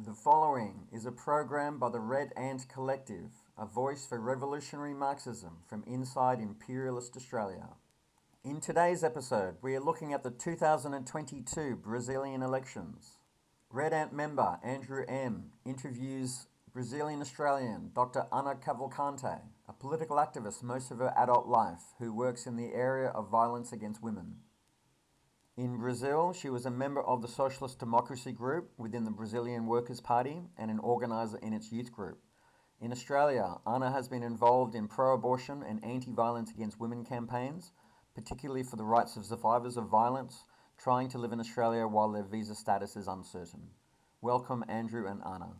The following is a program by the Red Ant Collective, a voice for revolutionary Marxism from inside imperialist Australia. In today's episode, we are looking at the 2022 Brazilian elections. Red Ant member Andrew M. interviews Brazilian Australian Dr. Ana Cavalcante, a political activist most of her adult life who works in the area of violence against women. In Brazil, she was a member of the Socialist Democracy group within the Brazilian Workers' Party and an organiser in its youth group. In Australia, Ana has been involved in pro-abortion and anti-violence against women campaigns, particularly for the rights of survivors of violence trying to live in Australia while their visa status is uncertain. Welcome, Andrew and Ana.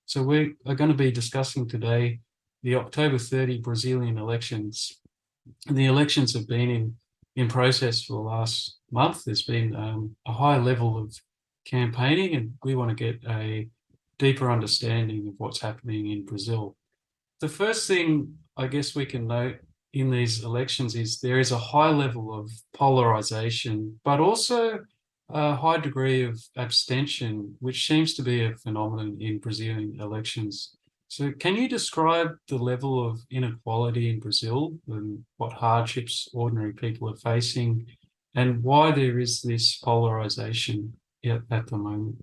So we are going to be discussing today the October 30 Brazilian elections. And the elections have been in process for the last month. There's been a high level of campaigning, and we want to get a deeper understanding of what's happening in Brazil. The first thing I guess we can note in these elections is there is a high level of polarization, but also a high degree of abstention, which seems to be a phenomenon in Brazilian elections. So can you describe the level of inequality in Brazil and what hardships ordinary people are facing and why there is this polarization at the moment?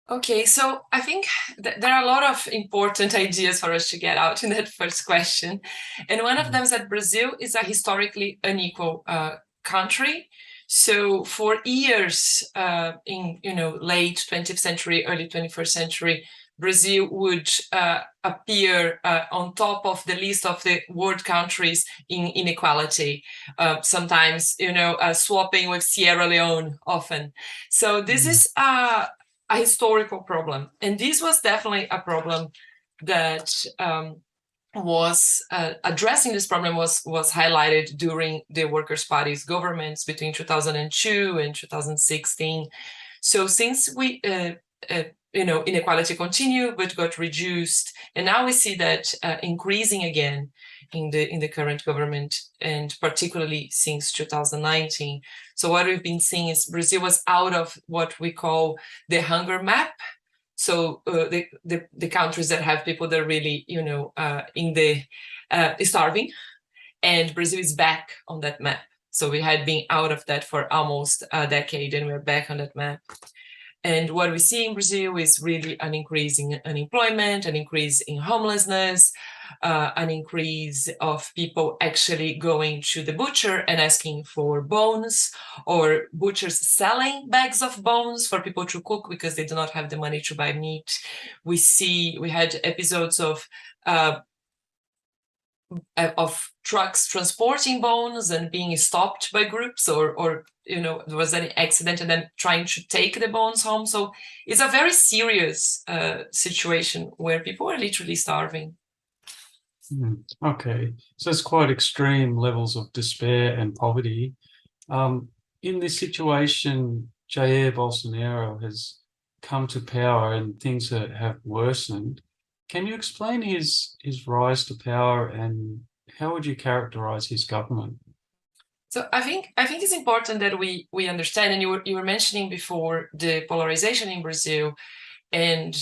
Okay, so I think there are a lot of important ideas for us to get out in that first question. And one of them is that Brazil is a historically unequal country. So for years in late 20th century, early 21st century, Brazil would appear on top of the list of the world countries in inequality, sometimes, swapping with Sierra Leone often. So this is a historical problem. And this was definitely a problem that was addressing this problem was highlighted during the Workers' Party's governments between 2002 and 2016. So since we inequality continued but got reduced, and now we see that increasing again in the current government, and particularly since 2019. So what we've been seeing is Brazil was out of what we call the hunger map. So the countries that have people that are really in the starving, and Brazil is back on that map. So we had been out of that for almost a decade, and we're back on that map. And what we see in Brazil is really an increase in unemployment, an increase in homelessness, an increase of people actually going to the butcher and asking for bones, or butchers selling bags of bones for people to cook because they do not have the money to buy meat. We had episodes of trucks transporting bones and being stopped by groups, or there was an accident and then trying to take the bones home. So it's a very serious situation where people are literally starving. Okay, so it's quite extreme levels of despair and poverty. In this situation, Jair Bolsonaro has come to power and things have worsened. Can you explain his rise to power and how would you characterize his government? So I think it's important that we understand, and you were mentioning before the polarization in Brazil, and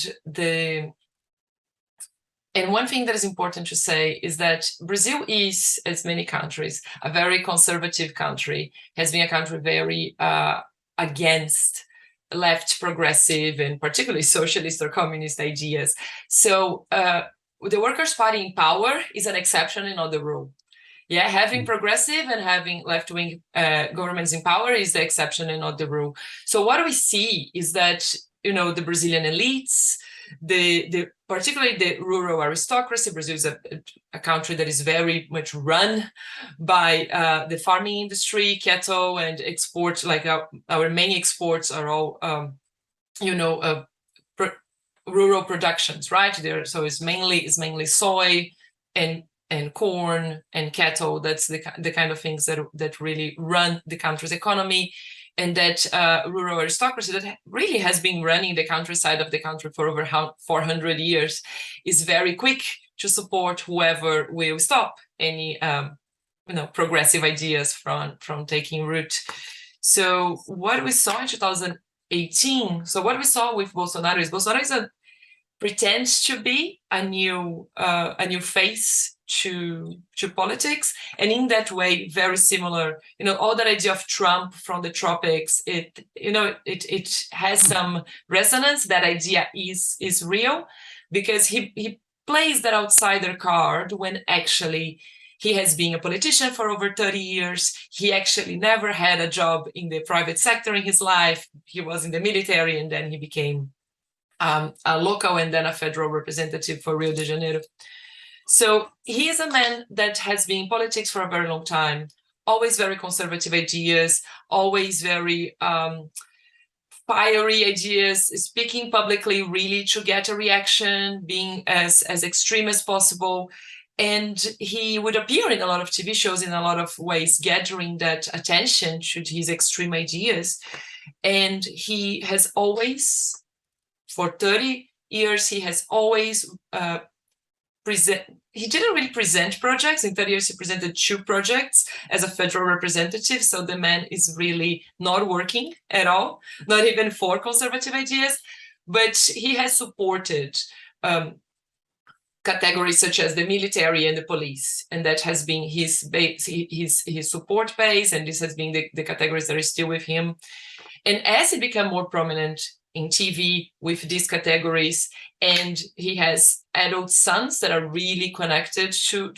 one thing that is important to say is that Brazil is, as many countries, a very conservative country, has been a country very against left progressive and particularly socialist or communist ideas. So the Workers' Party in power is an exception and not the rule. Yeah, having progressive and having left-wing governments in power is the exception and not the rule. So what we see is that the Brazilian elites, particularly the rural aristocracy. Brazil is a country that is very much run by the farming industry, cattle, and exports. Like our main exports are all, rural productions, right? So it's mainly soy and corn and cattle. That's the kind of things that really run the country's economy. And that rural aristocracy that really has been running the countryside of the country for over 400 years is very quick to support whoever will stop any progressive ideas from taking root. So what we saw in 2018. So what we saw with Bolsonaro is pretends to be a new face to politics, and in that way very similar. All that idea of Trump from the tropics, it has some resonance. That idea is real, because he plays that outsider card when actually he has been a politician for over 30 years. He actually never had a job in the private sector in his life. He was in the military, and then he became a local and then a federal representative for Rio de Janeiro. So he is a man that has been in politics for a very long time, always very conservative ideas, always very fiery ideas, speaking publicly really to get a reaction, being as extreme as possible. And he would appear in a lot of TV shows in a lot of ways, gathering that attention to his extreme ideas. And he has always, for 30 years, he has always he didn't really present projects. In 30 years, he presented 2 projects as a federal representative. So the man is really not working at all, not even for conservative ideas. But he has supported categories such as the military and the police, and that has been his base, his support base, and this has been the categories that are still with him. And as he became more prominent in TV with these categories, and he has adult sons that are really connected to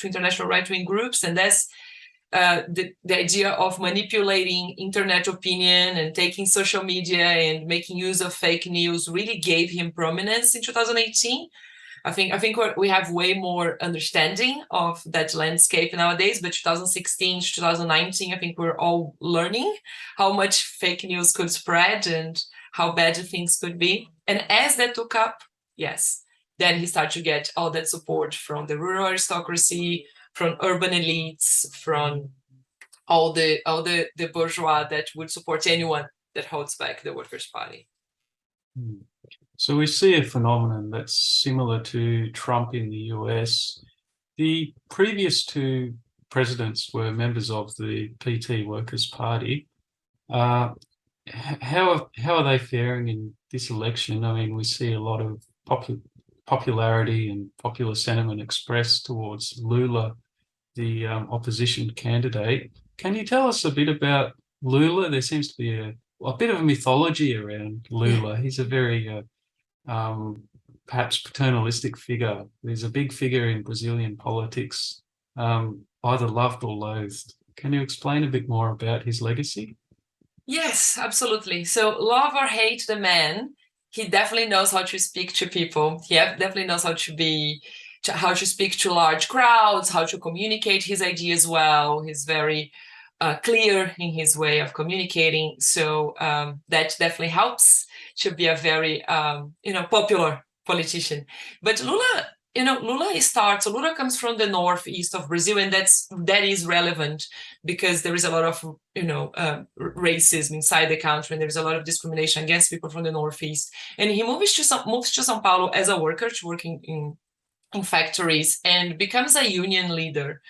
international right-wing groups, and that's the idea of manipulating internet opinion and taking social media and making use of fake news really gave him prominence in 2018. I think we have way more understanding of that landscape nowadays, but 2016 to 2019, I think we're all learning how much fake news could spread and how bad things could be. And as that took up, yes, then he started to get all that support from the rural aristocracy, from urban elites, from all the bourgeois that would support anyone that holds back the Workers' Party. So we see a phenomenon that's similar to Trump in the US. The previous 2 presidents were members of the PT Workers' Party. How are they faring in this election? I mean, we see a lot of popularity and popular sentiment expressed towards Lula, the opposition candidate. Can you tell us a bit about Lula? There seems to be a bit of a mythology around Lula. He's a very perhaps paternalistic figure. There's a big figure in Brazilian politics, either loved or loathed. Can you explain a bit more about his legacy? Yes, absolutely. So love or hate the man, he definitely knows how to speak to people. He definitely knows how to speak to large crowds, how to communicate his ideas well. He's very clear in his way of communicating. So that definitely helps to be a very popular politician. But Lula, Lula comes from the northeast of Brazil, and that is relevant because there is a lot of racism inside the country, and there is a lot of discrimination against people from the northeast. And he moves to São Paulo as a worker, to working in factories, and becomes a union leader.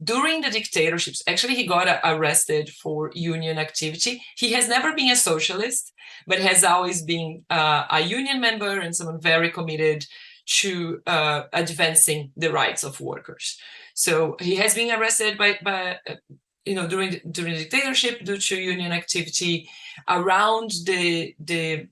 During the dictatorships, actually, he got arrested for union activity. He has never been a socialist, but has always been a union member and someone very committed to advancing the rights of workers. So he has been arrested by during the dictatorship due to union activity. Around the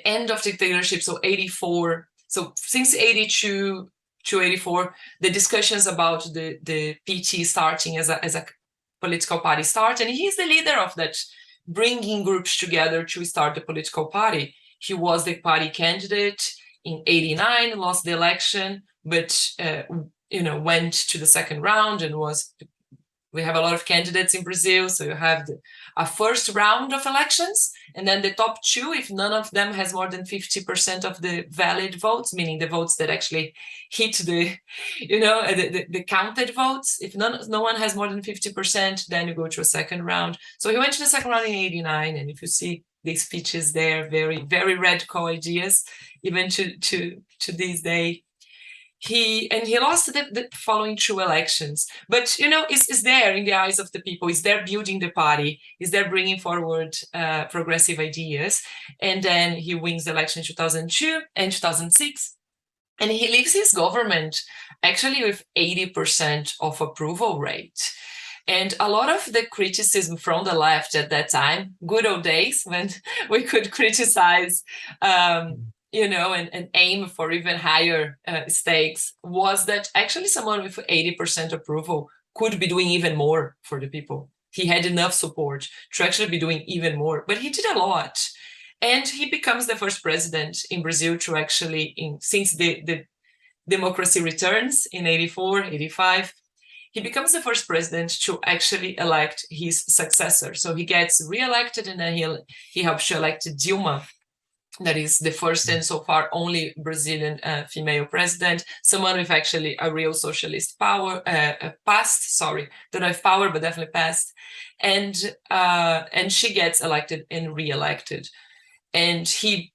end of dictatorship, so 84. So since 82 to 84, the discussions about the PT starting as a political party start, and he's the leader of that, bringing groups together to start the political party. He was the party candidate in 89, lost the election, but went to the second round and was. We have a lot of candidates in Brazil, so you have a first round of elections, and then the top 2, if none of them has more than 50% of the valid votes, meaning the votes that actually hit the counted votes. If no one has more than 50%, then you go to a second round. So he went to the second round in 89, and if you see these speeches there, very, very radical ideas, even to this day. he lost the following 2 elections, but is there in the eyes of the people, is there building the party, is there bringing forward progressive ideas, and then he wins the election in 2002 and 2006, and he leaves his government actually with 80% of approval rate. And a lot of the criticism from the left at that time, good old days when we could criticize and aim for even higher stakes, was that actually someone with 80% approval could be doing even more for the people. He had enough support to actually be doing even more, but he did a lot. And he becomes the first president in Brazil to actually, since the democracy returns in 84, 85, he becomes the first president to actually elect his successor. So he gets re-elected, and then he helps to elect Dilma. That is the first and so far only Brazilian female president, someone with actually a real socialist past. Sorry, don't know if power, but definitely past. And she gets elected and re-elected. And he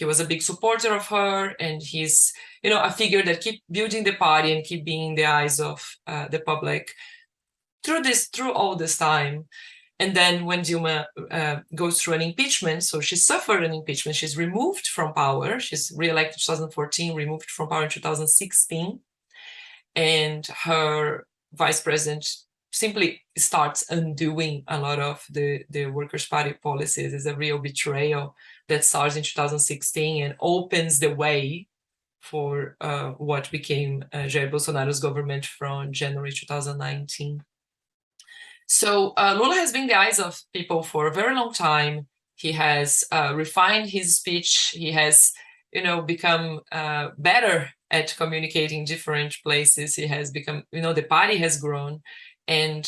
was a big supporter of her, and he's a figure that keep building the party and keep being in the eyes of the public through all this time. And then when Dilma goes through an impeachment, so she suffered an impeachment, she's removed from power, she's re-elected in 2014, removed from power in 2016, and her vice president simply starts undoing a lot of the Workers' Party policies. Is a real betrayal that starts in 2016 and opens the way for what became Jair Bolsonaro's government from January 2019. So Lula has been in the eyes of people for a very long time. He has refined his speech. He has, become better at communicating in different places. He has become, the party has grown, and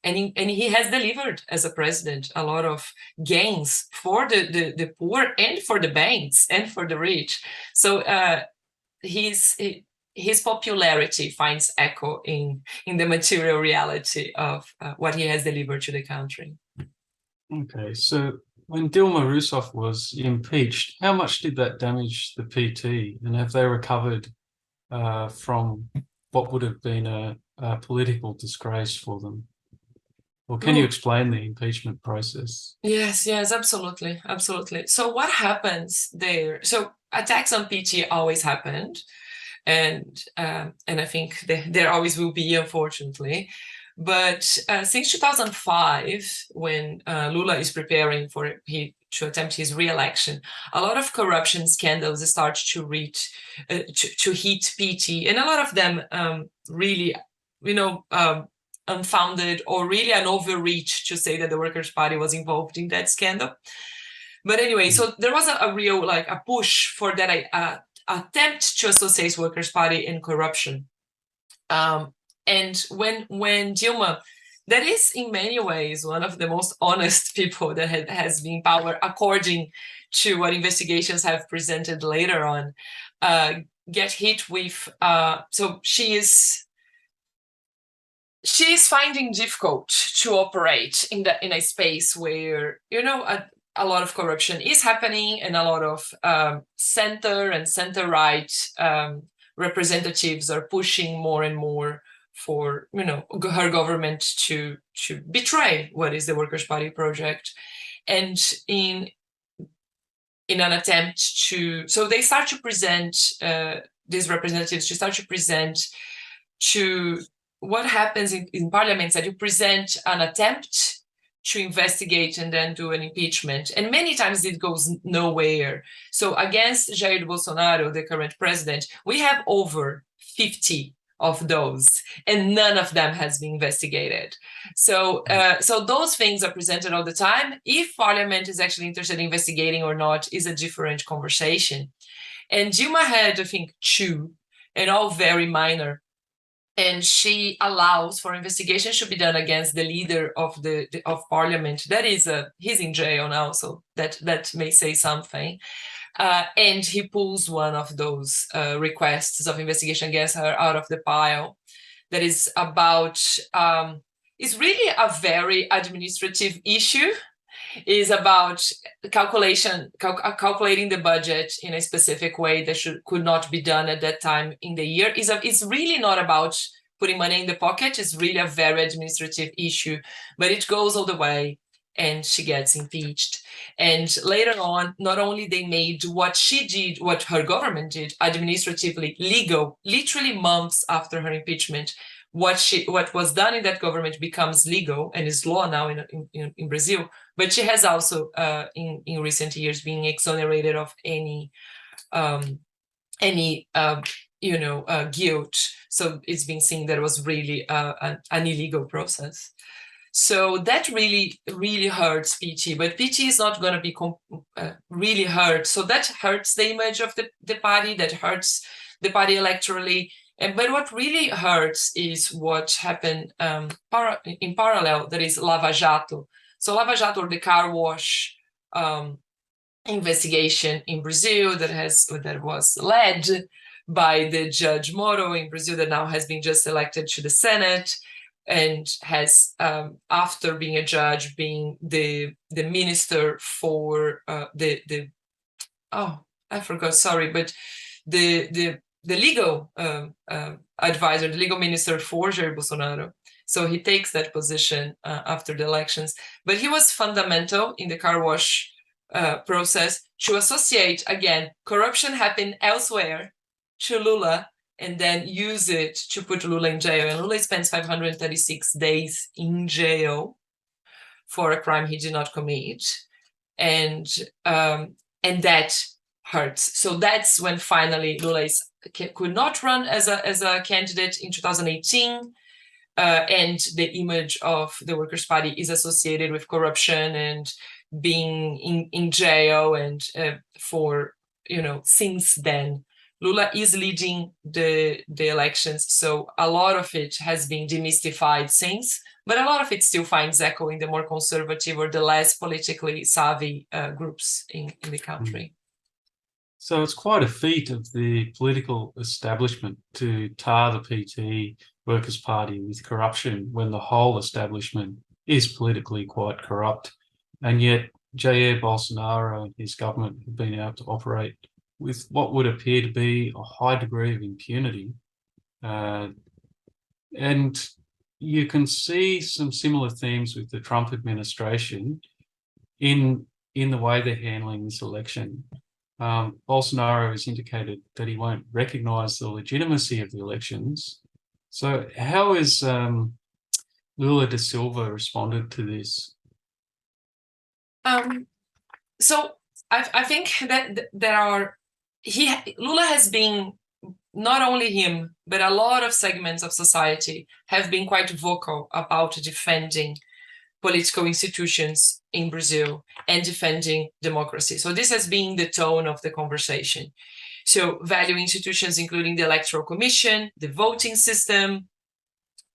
he has delivered as a president a lot of gains for the poor and for the banks and for the rich. So his popularity finds echo in the material reality of what he has delivered to the country. Okay, so when Dilma Rousseff was impeached, how much did that damage the PT, and have they recovered from what would have been a political disgrace for them? Or can you explain the impeachment process? Yes, absolutely. So what happens there? So attacks on PT always happened. And I think there always will be, unfortunately. But since 2005, when Lula is preparing to attempt his re-election, a lot of corruption scandals start to hit PT, and a lot of them really, unfounded, or really an overreach to say that the Workers' Party was involved in that scandal. But anyway, so there was a real a push for that attempt to associate Workers' Party and corruption. And when Dilma, that is in many ways one of the most honest people that has been in power, according to what investigations have presented later on, get hit with, so she is finding difficult to operate in a space where, a lot of corruption is happening, and a lot of center and center-right representatives are pushing more and more for, her government to betray what is the Workers' Party project. And in an attempt so they start to present, these representatives to start to present to what happens in parliaments, that you present an attempt to investigate and then do an impeachment. And many times it goes nowhere. So against Jair Bolsonaro, the current president, we have over 50 of those, and none of them has been investigated. So those things are presented all the time. If Parliament is actually interested in investigating or not is a different conversation. And Dilma had, I think, 2, and all very minor. And she allows for investigation to be done against the leader of Parliament. That is, he's in jail now, so that may say something. And he pulls one of those requests of investigation against her out of the pile. That is about, it's really a very administrative issue. is about calculating the budget in a specific way that could not be done at that time in the year. It's really not about putting money in the pocket. It's really a very administrative issue, but it goes all the way, and she gets impeached. And later on, not only they made what she did, what her government did, administratively legal, literally months after her impeachment, what was done in that government becomes legal and is law now in Brazil. But she has also in recent years been exonerated of any guilt. So it's been seen that it was really an illegal process. So that really, really hurts PT, but PT is not going to be really hurt. So that hurts the image of the party, that hurts the party electorally. But what really hurts is what happened in parallel, that is Lava Jato. So Lava Jato, or the car wash investigation in Brazil that was led by the Judge Moro in Brazil, that now has been just elected to the Senate, and has, after being a judge, being the minister for the legal advisor, the legal minister for Jair Bolsonaro. So he takes that position after the elections. But he was fundamental in the car wash process to associate, again, corruption happened elsewhere to Lula, and then use it to put Lula in jail. And Lula spends 536 days in jail for a crime he did not commit. And that hurts. So that's when finally Lula could not run as a candidate in 2018. And the image of the Workers' Party is associated with corruption and being in jail. And since then, Lula is leading the elections, so a lot of it has been demystified since, but a lot of it still finds echo in the more conservative or the less politically savvy groups in the country. So it's quite a feat of the political establishment to tar the PT Workers' Party with corruption when the whole establishment is politically quite corrupt. And yet Jair Bolsonaro and his government have been able to operate with what would appear to be a high degree of impunity. And you can see some similar themes with the Trump administration in the way they're handling this election. Bolsonaro has indicated that he won't recognise the legitimacy of the elections. So how has Lula da Silva responded to this? So I think that Lula has been, not only him, but a lot of segments of society have been quite vocal about defending political institutions in Brazil and defending democracy. So this has been the tone of the conversation. So value institutions, including the Electoral Commission, the voting system,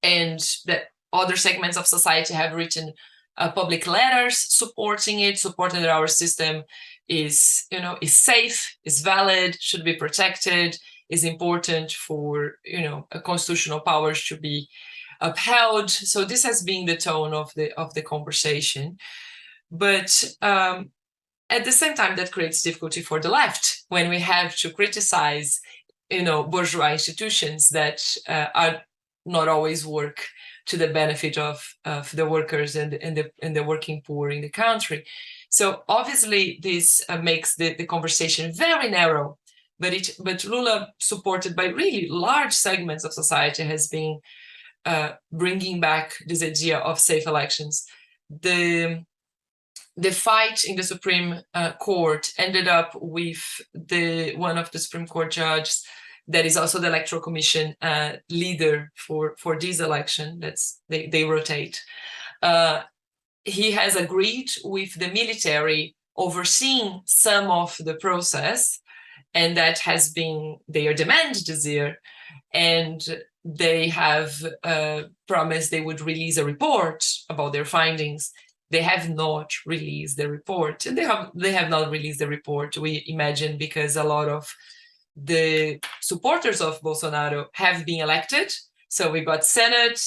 and that other segments of society have written public letters supporting that our system is safe, is valid, should be protected, is important for constitutional powers to be upheld. So this has been the tone of the conversation. But at the same time, that creates difficulty for the left when we have to criticize bourgeois institutions that are not always work to the benefit of the workers and the working poor in the country. So obviously this makes the conversation very narrow, but Lula, supported by really large segments of society, has been bringing back this idea of safe elections. The fight in the Supreme Court ended up with one of the Supreme Court judges that is also the Electoral Commission leader for this election. They rotate. He has agreed with the military overseeing some of the process, and that has been their demand this year. And they have promised they would release a report about their findings. They have not released the report, and they have not released the report, we imagine, because a lot of the supporters of Bolsonaro have been elected. So we got Senate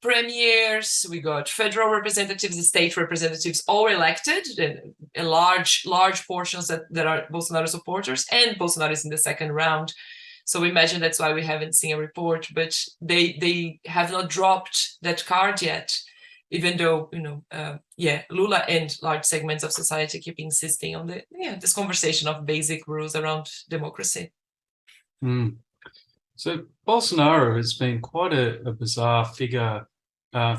premiers, we got federal representatives, state representatives, all elected, and large portions that are Bolsonaro supporters, and Bolsonaro is in the second round. So imagine that's why we haven't seen a report, but they have not dropped that card yet, even though, Lula and large segments of society keep insisting on this conversation of basic rules around democracy. So Bolsonaro has been quite a bizarre figure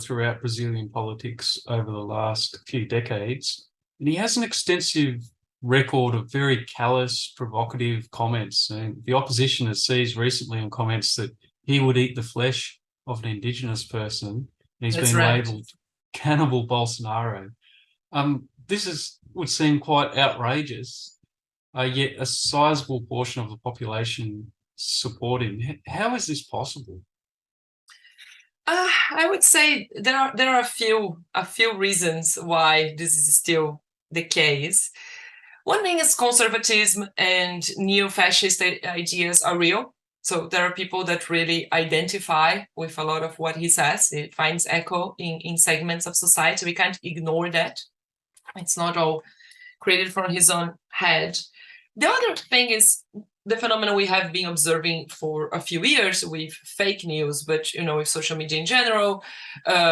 throughout Brazilian politics over the last few decades. And he has an extensive record of very callous, provocative comments. And the opposition has seized recently on comments that he would eat the flesh of an indigenous person. And he's been labelled Cannibal Bolsonaro. This would seem quite outrageous, yet a sizable portion of the population support him. How is this possible? I would say there are a few reasons why this is still the case. One thing is conservatism and neo-fascist ideas are real. So there are people that really identify with a lot of what he says. It finds echo in segments of society. We can't ignore that. It's not all created from his own head. The other thing is the phenomenon we have been observing for a few years with fake news, but with social media in general,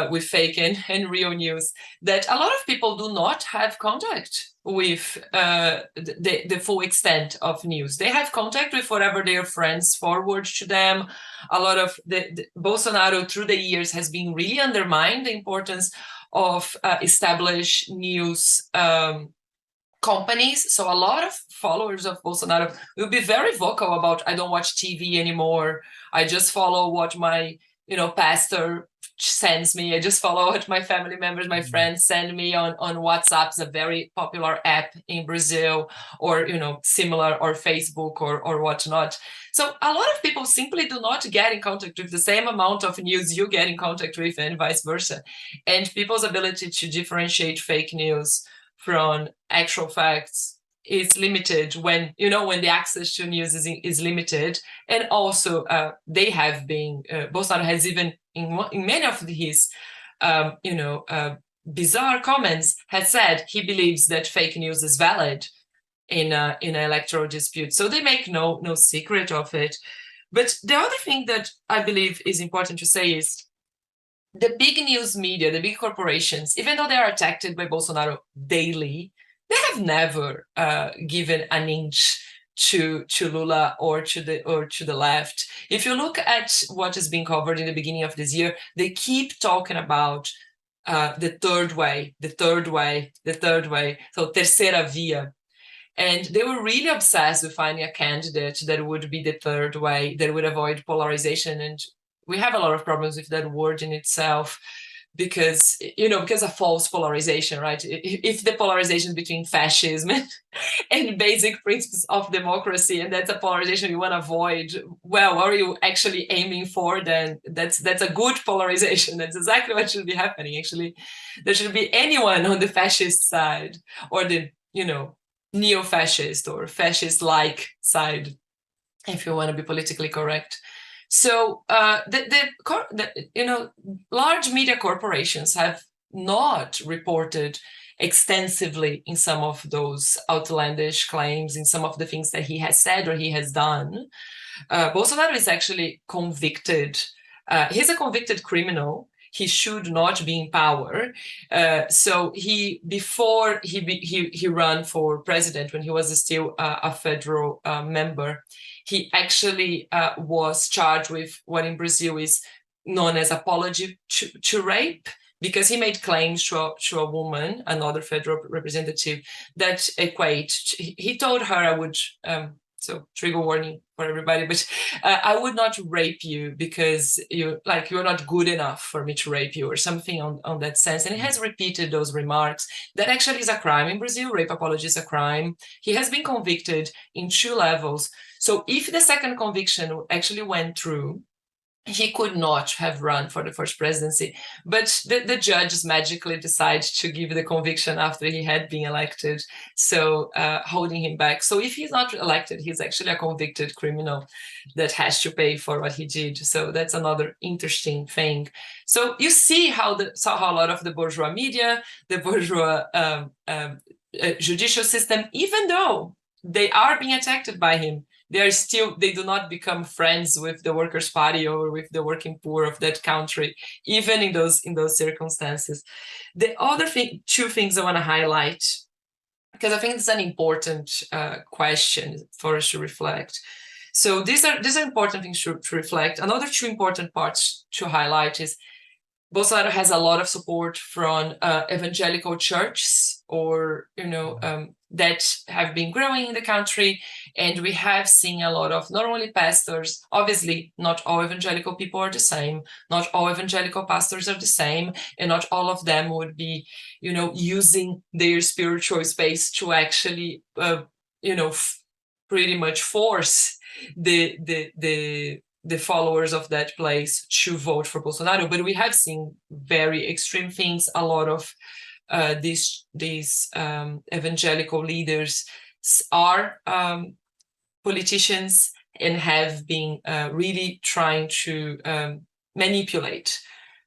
with fake and real news, that a lot of people do not have contact with the full extent of news. They have contact with whatever their friends forward to them. A lot of the Bolsonaro through the years has been really undermined the importance of established news companies. So a lot of followers of Bolsonaro will be very vocal about, I don't watch TV anymore. I just follow what my, pastor sends me. I just follow what my family members, my friends send me on WhatsApp. It's a very popular app in Brazil, or, similar, or Facebook or whatnot. So a lot of people simply do not get in contact with the same amount of news you get in contact with, and vice versa. And people's ability to differentiate fake news from actual facts is limited when the access to news is limited. And also they have been Bolsonaro has even in many of his bizarre comments has said he believes that fake news is valid in an electoral dispute. So they make no secret of it. But the other thing that I believe is important to say is the big news media, the big corporations, even though they are attacked by Bolsonaro daily, they have never given an inch to Lula or to the left. If you look at what has been covered in the beginning of this year, they keep talking about the third way. So terceira via. And they were really obsessed with finding a candidate that would be the third way, that would avoid polarization. And we have a lot of problems with that word in itself, because of false polarization, right? If the polarization between fascism and basic principles of democracy, and that's a polarization you want to avoid, well, what are you actually aiming for? Then that's a good polarization. That's exactly what should be happening. Actually, there should be anyone on the fascist side, or the neo-fascist or fascist-like side, if you want to be politically correct. So large media corporations have not reported extensively in some of those outlandish claims, in some of the things that he has said or he has done. Bolsonaro is actually convicted. He's a convicted criminal. He should not be in power. So before he ran for president, when he was still a federal member, he actually was charged with what in Brazil is known as apology to rape, because he made claims to a woman, another federal representative, that equate. He told her, I would, so trigger warning for everybody, but I would not rape you because you're not good enough for me to rape you, or something on that sense. And he has repeated those remarks. That actually is a crime in Brazil. Rape apology is a crime. He has been convicted in 2 levels. So if the second conviction actually went through, he could not have run for the first presidency, but the judges magically decide to give the conviction after he had been elected, so holding him back. So if he's not elected, he's actually a convicted criminal that has to pay for what he did. So that's another interesting thing. So you see how a lot of the bourgeois media, the bourgeois judicial system, even though they are being attacked by him, they do not become friends with the Workers' Party or with the working poor of that country, even in those circumstances. The other two things I want to highlight, because I think it's an important question for us to reflect. So these are important things to reflect. Another two important parts to highlight is Bolsonaro has a lot of support from evangelical churches, or that have been growing in the country, and we have seen a lot of not only pastors. Obviously, not all evangelical people are the same. Not all evangelical pastors are the same, and not all of them would be, using their spiritual space to actually, pretty much force the followers of that place to vote for Bolsonaro. But we have seen very extreme things. A lot of these evangelical leaders are politicians and have been really trying to manipulate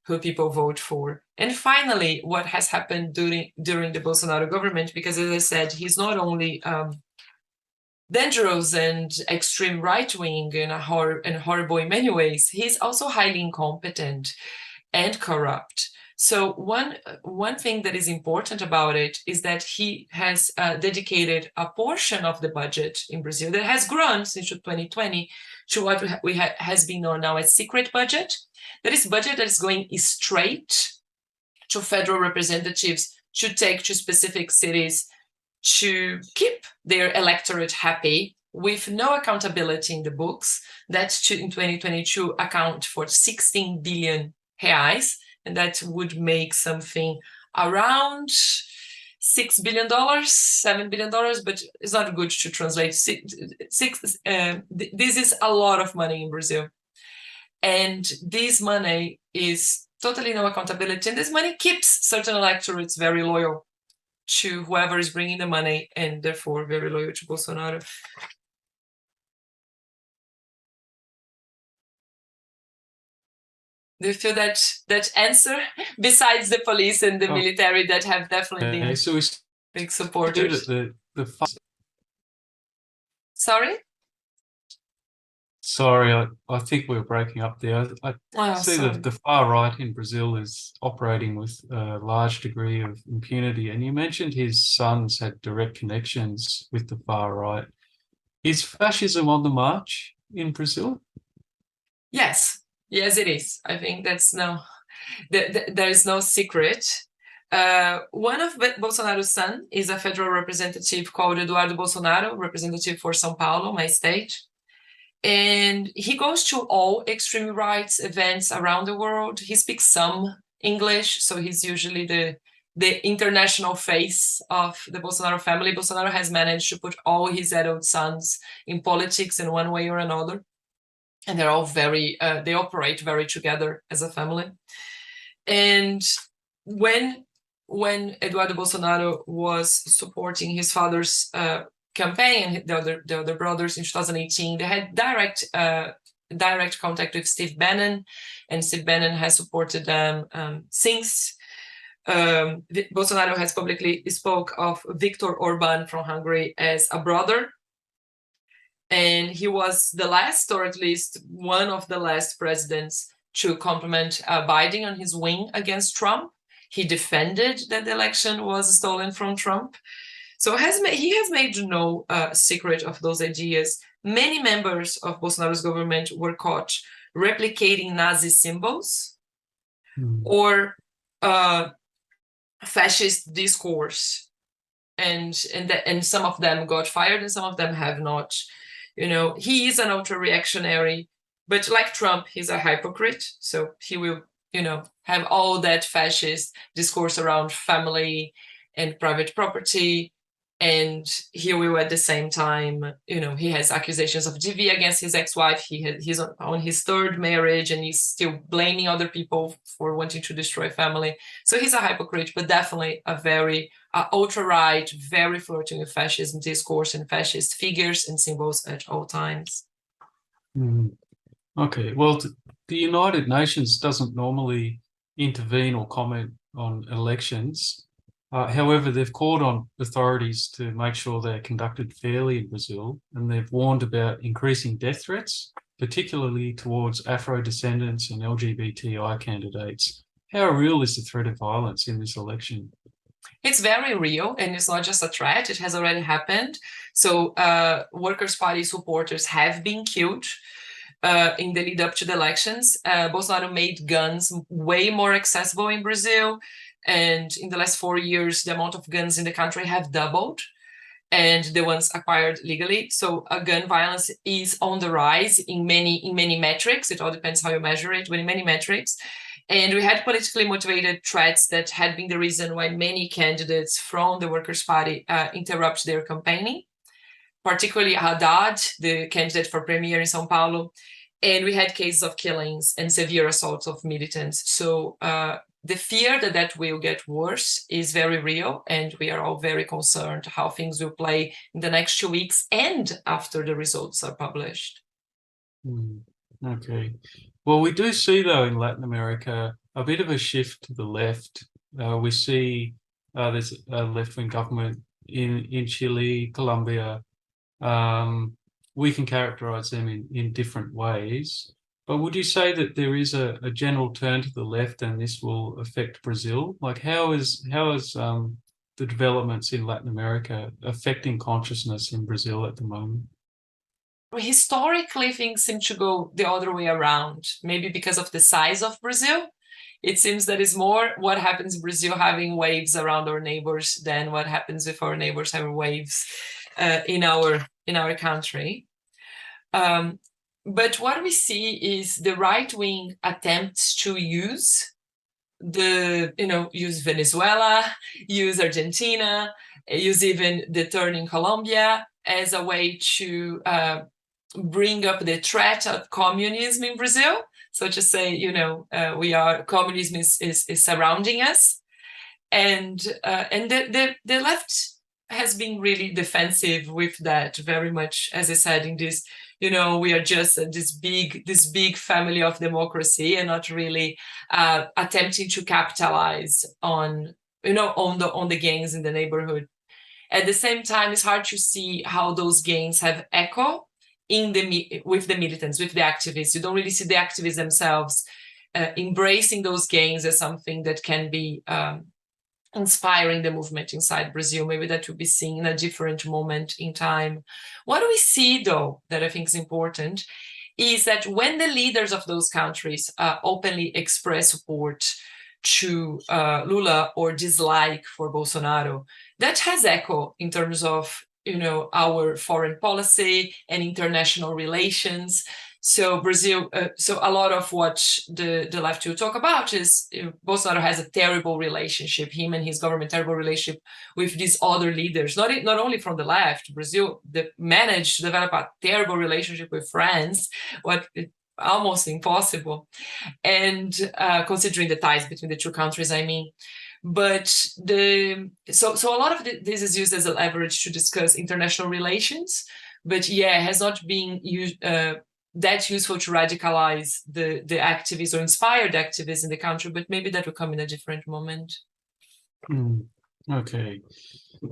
who people vote for. And finally, what has happened during the Bolsonaro government, because as I said, he's not only dangerous and extreme right-wing and horrible in many ways, he's also highly incompetent and corrupt. So one thing that is important about it is that he has dedicated a portion of the budget in Brazil that has grown since 2020 to what has been known now as secret budget. That is budget that is going straight to federal representatives to take to specific cities to keep their electorate happy, with no accountability in the books. That in 2022 account for 16 billion reais, and that would make something around $6 billion, $7 billion, but it's not good to translate. This is a lot of money in Brazil. And this money is totally no accountability, and this money keeps certain electorates very loyal to whoever is bringing the money, and therefore very loyal to Bolsonaro. Do you feel that answer, besides the police and the military that have definitely been big supporters? Sorry? Sorry, I think we're breaking up there. I see that the far right in Brazil is operating with a large degree of impunity, and you mentioned his sons had direct connections with the far right. Is fascism on the march in Brazil? Yes, it is. I think there is no secret. One of Bolsonaro's sons is a federal representative called Eduardo Bolsonaro, representative for São Paulo, my state. And he goes to all extreme rights events around the world. He speaks some English, so he's usually the international face of the Bolsonaro family. Bolsonaro has managed to put all his adult sons in politics in one way or another. And they're all they operate very together as a family. And when Eduardo Bolsonaro was supporting his father's campaign and the other brothers in 2018, they had direct contact with Steve Bannon, and Steve Bannon has supported them since. Bolsonaro has publicly spoke of Viktor Orban from Hungary as a brother, and he was the last, or at least one of the last presidents to compliment Biden on his win against Trump. He defended that the election was stolen from Trump. So he has made no secret of those ideas. Many members of Bolsonaro's government were caught replicating Nazi symbols or fascist discourse, and some of them got fired and some of them have not. He is an ultra-reactionary, but like Trump, he's a hypocrite. So he will, have all that fascist discourse around family and private property, And he will at the same time, he has accusations of DV against his ex-wife. He's on his third marriage, and he's still blaming other people for wanting to destroy family. So he's a hypocrite, but definitely a very ultra-right, very flirting with fascism discourse and fascist figures and symbols at all times. Okay, well, the United Nations doesn't normally intervene or comment on elections. However, they've called on authorities to make sure they're conducted fairly in Brazil, and they've warned about increasing death threats, particularly towards Afro-descendants and LGBTI candidates. How real is the threat of violence in this election? It's very real, and it's not just a threat, it has already happened. So Workers' Party supporters have been killed in the lead up to the elections. Bolsonaro made guns way more accessible in Brazil. And in the last 4 years, the amount of guns in the country have doubled, and the ones acquired legally. So gun violence is on the rise in many metrics. It all depends how you measure it, but in many metrics. And we had politically motivated threats that had been the reason why many candidates from the Workers' Party interrupt their campaigning, particularly Haddad, the candidate for premier in São Paulo. And we had cases of killings and severe assaults of militants. So the fear that will get worse is very real, and we are all very concerned how things will play in the next 2 weeks and after the results are published. Okay. Well, we do see, though, in Latin America, a bit of a shift to the left. We see there's a left-wing government in Chile, Colombia. We can characterize them in different ways. But would you say that there is a general turn to the left, and this will affect Brazil? Like, how is the developments in Latin America affecting consciousness in Brazil at the moment? Historically, things seem to go the other way around, maybe because of the size of Brazil. It seems that it's more what happens in Brazil having waves around our neighbors than what happens if our neighbors have waves in our country. But what we see is the right wing attempts to use use Venezuela, use Argentina, use even the turn in Colombia as a way to bring up the threat of communism in Brazil. So to say, communism is surrounding us, and the left has been really defensive with that, very much, as I said, in this, we are just this big family of democracy, and not really attempting to capitalize on the gains in the neighborhood. At the same time, it's hard to see how those gains have echo with the militants, with the activists. You don't really see the activists themselves embracing those gains as something that can be inspiring the movement inside Brazil. Maybe that will be seen in a different moment in time. What we see, though, that I think is important, is that when the leaders of those countries openly express support to Lula or dislike for Bolsonaro, that has echo in terms of our foreign policy and international relations. So Brazil, so a lot of what the left will talk about is Bolsonaro has a terrible relationship, him and his government, terrible relationship with these other leaders, not only from the left. Brazil managed to develop a terrible relationship with France, almost impossible, and considering the ties between the two countries, I mean. But so a lot of this is used as a leverage to discuss international relations, but has not been used that useful to radicalize the activists or inspire the activists in the country, but maybe that will come in a different moment. Okay.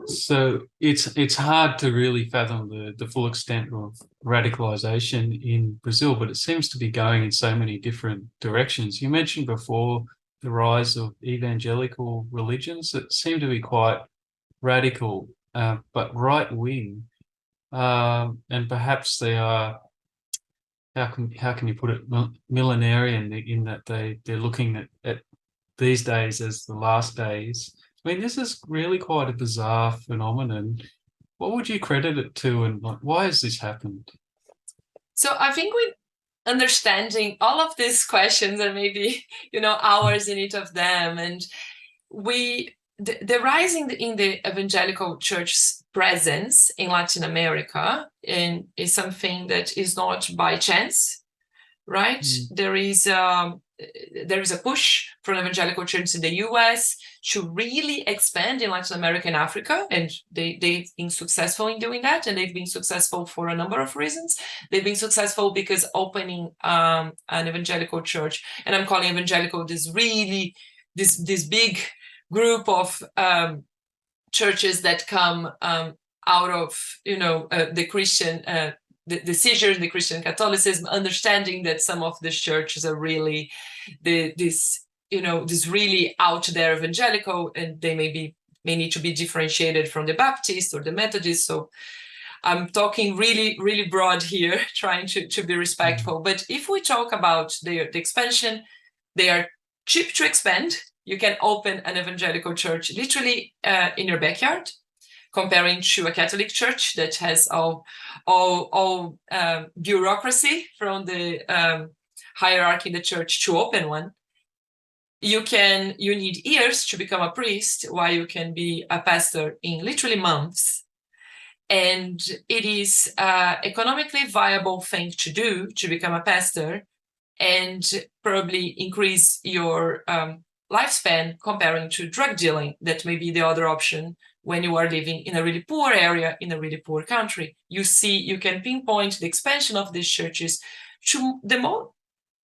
So it's hard to really fathom the full extent of radicalization in Brazil, but it seems to be going in so many different directions. You mentioned before the rise of evangelical religions that seem to be quite radical, but right-wing, and perhaps they are, how can you put it, millenarian, in that they're looking at these days as the last days. I mean, this is really quite a bizarre phenomenon. What would you credit it to, and why has this happened? So I think with understanding all of these questions, and maybe hours in each of them, and the rise in the evangelical church presence in Latin America, and is something that is not by chance, right? There is a push from evangelical churches in the US to really expand in Latin America and Africa, and they've been successful in doing that, and they've been successful for a number of reasons. They've been successful because opening an evangelical church, and I'm calling evangelical this big group of churches that come out of the Christian the seizures, the Christian Catholicism, understanding that some of these churches are really this really out there evangelical, and they may need to be differentiated from the Baptist or the Methodist. So I'm talking really, really broad here, trying to be respectful. But if we talk about the expansion, they are cheap to expand. You can open an evangelical church literally in your backyard, comparing to a Catholic church that has all bureaucracy from the hierarchy in the church to open one. You need years to become a priest, while you can be a pastor in literally months. And it is economically viable thing to do, to become a pastor, and probably increase your lifespan comparing to drug dealing. That may be the other option when you are living in a really poor area, in a really poor country. You can pinpoint the expansion of these churches to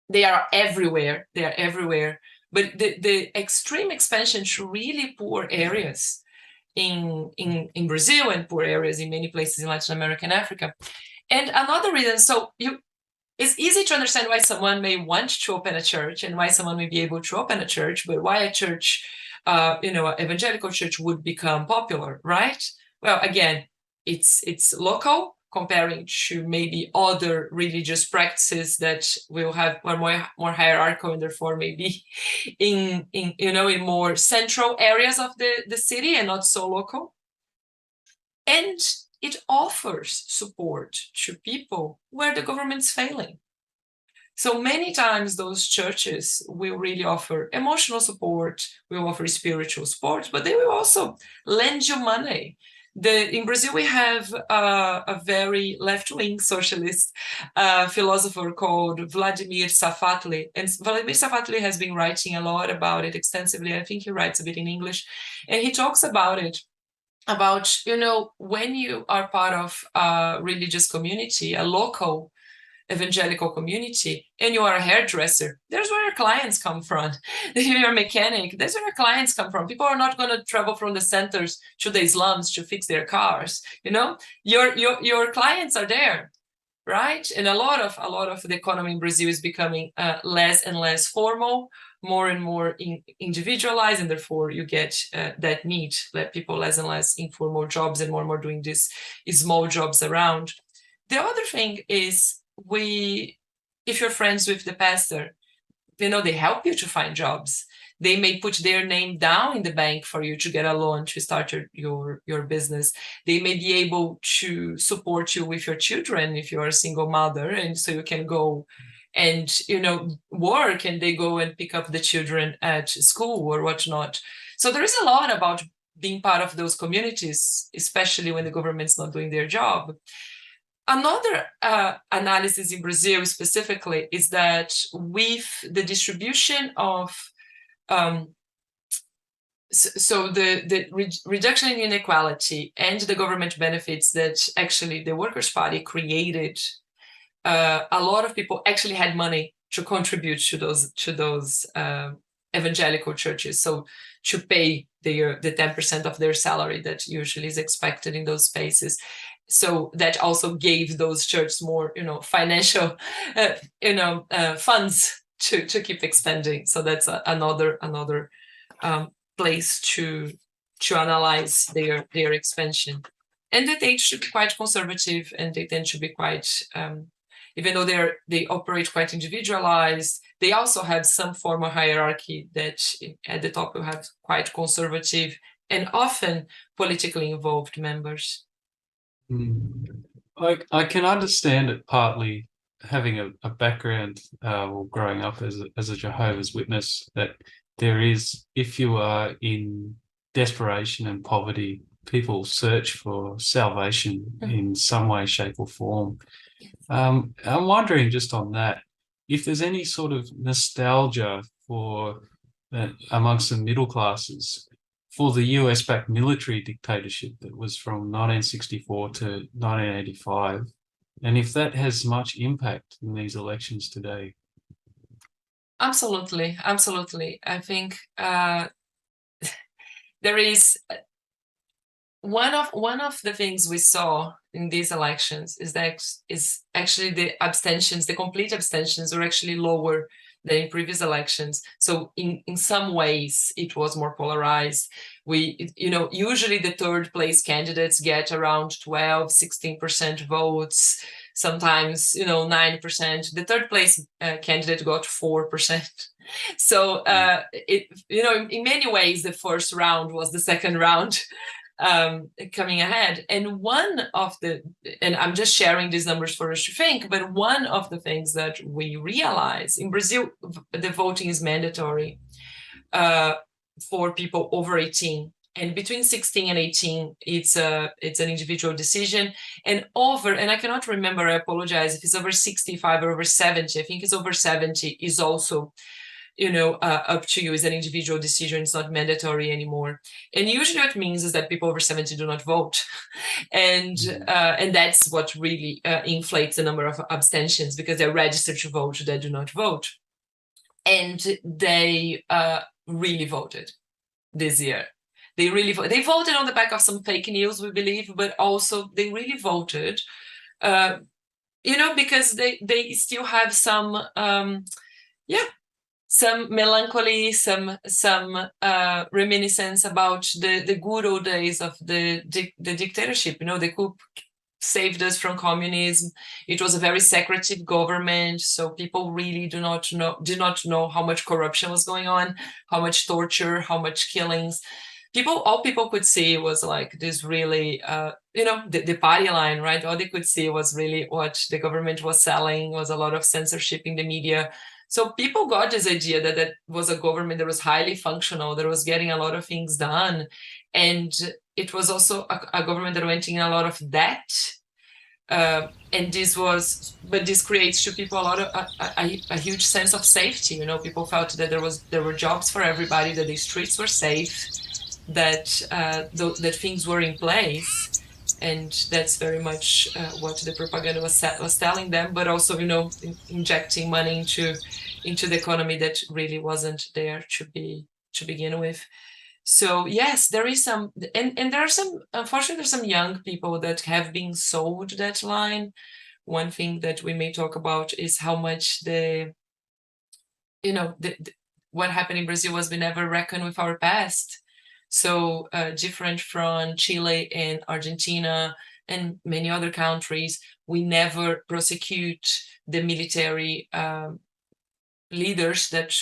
they are everywhere. But the extreme expansion to really poor areas in Brazil, and poor areas in many places in Latin America and Africa. And another reason, it's easy to understand why someone may want to open a church and why someone may be able to open a church, but why a church, an evangelical church would become popular, right? Well, again, it's local, comparing to maybe other religious practices that are more hierarchical, and therefore maybe in more central areas of the city and not so local. And it offers support to people where the government's failing. So many times those churches will really offer emotional support, will offer spiritual support, but they will also lend you money. In Brazil, we have a very left-wing socialist philosopher called Vladimir Safatli. And Vladimir Safatli has been writing a lot about it extensively. I think he writes a bit in English. And he talks about it, about, when you are part of a religious community, a local evangelical community, and you are a hairdresser, there's where your clients come from. If you're a mechanic, there's where your clients come from. People are not going to travel from the centers to the slums to fix their cars. Your clients are there, right? And a lot of the economy in Brazil is becoming less and less formal, more and more individualized, and therefore you get that need, that people less and less informal jobs and more doing these small jobs around. The other thing is, if you're friends with the pastor, they help you to find jobs. They may put their name down in the bank for you to get a loan to start your business. They may be able to support you with your children if you're a single mother, and so you can go and work, and they go and pick up the children at school or whatnot. So there is a lot about being part of those communities, especially when the government's not doing their job. Another analysis in Brazil specifically is that with the distribution of the reduction in inequality and the government benefits that actually the Workers' Party created, a lot of people actually had money to contribute to those evangelical churches. So to pay the 10% of their salary that usually is expected in those spaces. So that also gave those churches more, financial, funds to keep expanding. So that's another place to analyze their expansion. And they tend to be quite conservative, and they tend to be quite, even though they operate quite individualized, they also have some form of hierarchy that at the top will have quite conservative and often politically involved members. I can understand it partly, having a background or growing up as a Jehovah's Witness, that there is, if you are in desperation and poverty, people search for salvation in some way, shape, or form. I'm wondering just on that, if there's any sort of nostalgia for amongst the middle classes for the US-backed military dictatorship that was from 1964 to 1985, and if that has much impact in these elections today. Absolutely, absolutely. I think there is one of the things we saw in these elections is actually the abstentions, the complete abstentions, were actually lower than in previous elections. So in some ways it was more polarized. Usually the third place candidates get around 12, 16% votes, sometimes 9%. The third place candidate got 4%. So in many ways the first round was the second round coming ahead. And and I'm just sharing these numbers for us to think, but one of the things that we realize in Brazil, the voting is mandatory for people over 18. And between 16 and 18, it's an individual decision. And I cannot remember, I apologize, if it's over 65 or over 70, I think it's over 70 is also up to you, is an individual decision. It's not mandatory anymore. And usually what it means is that people over 70 do not vote. And that's what really inflates the number of abstentions, because they're registered to vote, they do not vote. And they really voted this year. They voted on the back of some fake news, we believe, but also they really voted, because they still have some melancholy, some reminiscence about the good old days of the dictatorship. The coup saved us from communism. It was a very secretive government, so people really do not know how much corruption was going on, how much torture, how much killings. All people could see was like this really, the party line, right? All they could see was really what the government was selling, was a lot of censorship in the media. So people got this idea that was a government that was highly functional, that was getting a lot of things done. And it was also a government that went in a lot of debt. And this creates to people a lot of a huge sense of safety. People felt that there were jobs for everybody, that the streets were safe, that things were in place. And that's very much what the propaganda was telling them, but also, injecting money into the economy that really wasn't there to begin with. So yes, there is some, and there are some, unfortunately, there's some young people that have been sold that line. One thing that we may talk about is how much what happened in Brazil was we never reckoned with our past. So different from Chile and Argentina and many other countries, we never prosecute the military leaders that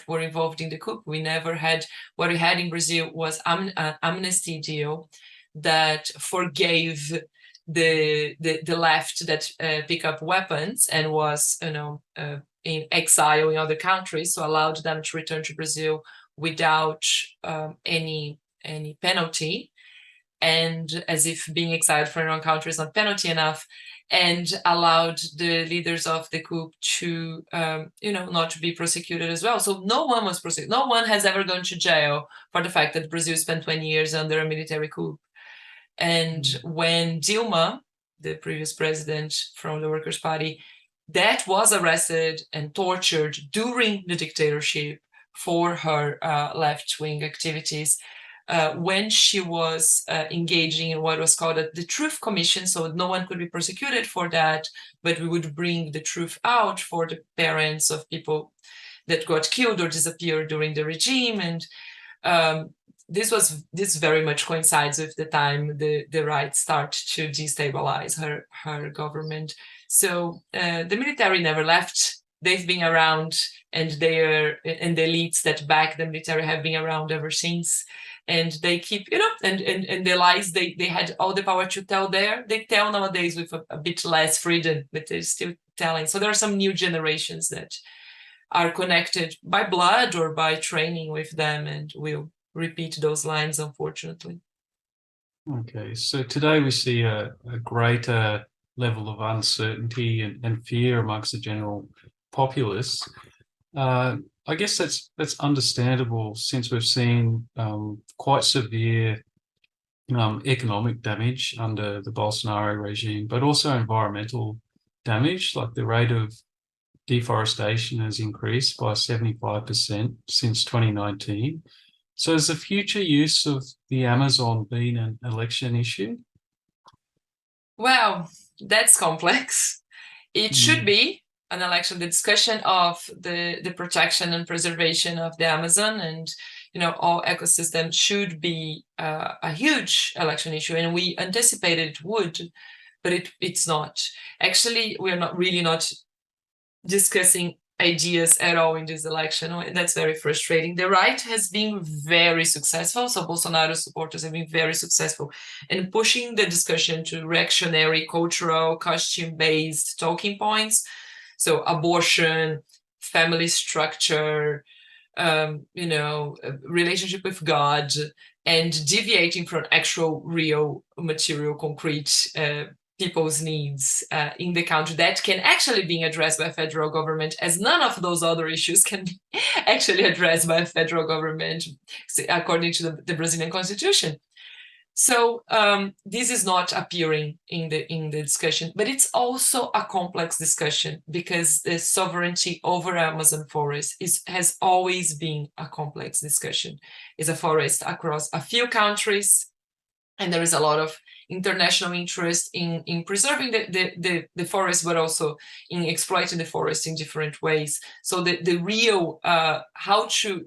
were involved in the coup. We never had, what we had in Brazil was an amnesty deal that forgave the left that pick up weapons and was in exile in other countries, so allowed them to return to Brazil without any penalty, and as if being exiled from your own country is not penalty enough, and allowed the leaders of the coup to not to be prosecuted as well. So no one was prosecuted. No one has ever gone to jail for the fact that Brazil spent 20 years under a military coup. And when Dilma, the previous president from the Workers' Party, that was arrested and tortured during the dictatorship for her left-wing activities, when she was engaging in what was called the Truth Commission. So no one could be prosecuted for that, but we would bring the truth out for the parents of people that got killed or disappeared during the regime. And this very much coincides with the time the right start to destabilize her government. So the military never left. They've been around, and the elites that back the military have been around ever since. And they keep, and the lies they had all the power to tell there, they tell nowadays with a bit less freedom, but they're still telling. So there are some new generations that are connected by blood or by training with them, and will repeat those lines, unfortunately. Okay, so today we see a greater level of uncertainty and fear amongst the general populace. I guess that's understandable since we've seen quite severe economic damage under the Bolsonaro regime, but also environmental damage, like the rate of deforestation has increased by 75% since 2019. So has the future use of the Amazon been an election issue? Well, that's complex. It should be an election. The discussion of the protection and preservation of the Amazon and all ecosystems should be a huge election issue, and we anticipated it would, but it's not. Actually, we're not discussing ideas at all in this election. That's very frustrating. The right has been very successful. So Bolsonaro supporters have been very successful in pushing the discussion to reactionary, cultural, costume-based talking points. So abortion, family structure, relationship with God, and deviating from actual, real, material, concrete people's needs in the country that can actually be addressed by federal government, as none of those other issues can be actually addressed by federal government according to the Brazilian constitution. So this is not appearing in the discussion, but it's also a complex discussion because the sovereignty over Amazon forest has always been a complex discussion. It's a forest across a few countries, and there is a lot of international interest in preserving the forest, but also in exploiting the forest in different ways. So the real how to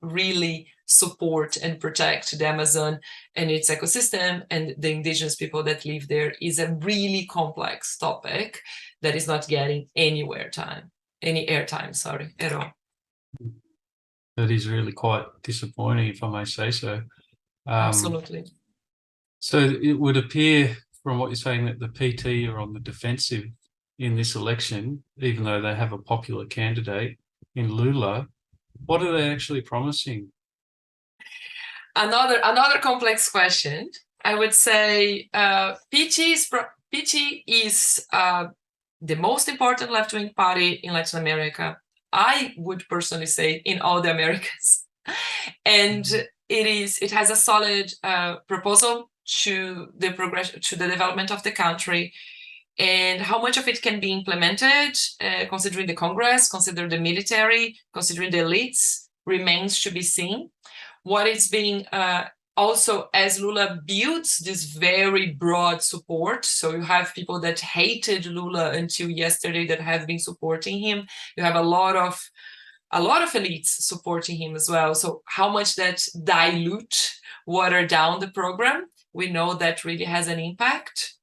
really support and protect the Amazon and its ecosystem and the indigenous people that live there is a really complex topic that is not getting any airtime, sorry, at all. That is really quite disappointing, if I may say so. Absolutely. So it would appear from what you're saying that the PT are on the defensive in this election, even though they have a popular candidate in Lula. What are they actually promising? Another complex question. I would say PT is the most important left-wing party in Latin America. I would personally say in all the Americas, and it has a solid proposal to the progression, to the development of the country, and how much of it can be implemented, considering the Congress, considering the military, considering the elites, remains to be seen. What is being also, as Lula builds this very broad support, so you have people that hated Lula until yesterday that have been supporting him. You have a lot of elites supporting him as well. So how much that water down the program, we know that really has an impact.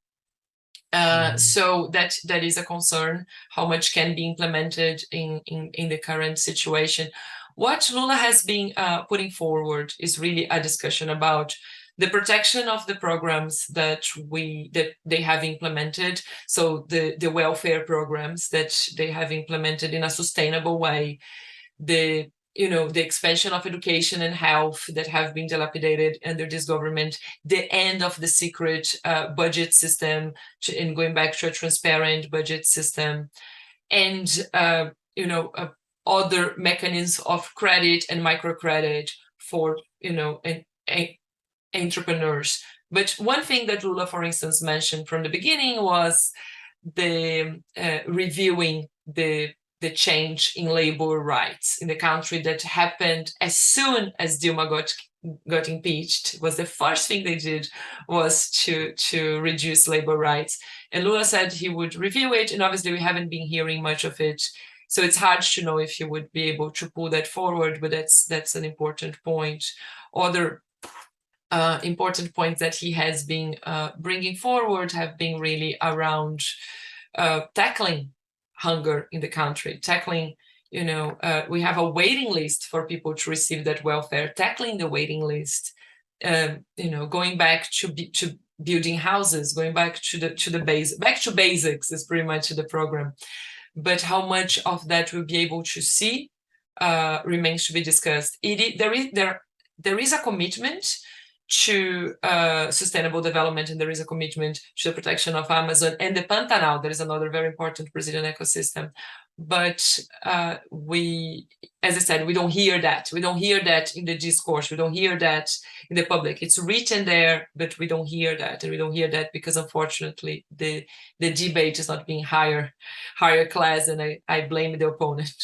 So that is a concern, how much can be implemented in the current situation. What Lula has been putting forward is really a discussion about the protection of the programs that they have implemented. So the welfare programs that they have implemented in a sustainable way, the expansion of education and health that have been dilapidated under this government, the end of the secret budget system and going back to a transparent budget system, and other mechanisms of credit and microcredit for entrepreneurs. But one thing that Lula, for instance, mentioned from the beginning was the reviewing the change in labor rights in the country that happened as soon as Dilma got impeached. Was the first thing they did was to reduce labor rights. And Lula said he would review it, and obviously we haven't been hearing much of it. So it's hard to know if he would be able to pull that forward, but that's an important point. Other important points that he has been bringing forward have been really around tackling hunger in the country, tackling, we have a waiting list for people to receive that welfare, tackling the waiting list, going back to building houses, going back to the base, back to basics is pretty much the program. But how much of that we'll be able to see remains to be discussed. There is a commitment to sustainable development, and there is a commitment to the protection of Amazon and the Pantanal. That is another very important Brazilian ecosystem. But we, as I said, we don't hear that. We don't hear that in the discourse. We don't hear that in the public. It's written there, but we don't hear that. And we don't hear that because, unfortunately, the debate is not being higher class, and I blame the opponent.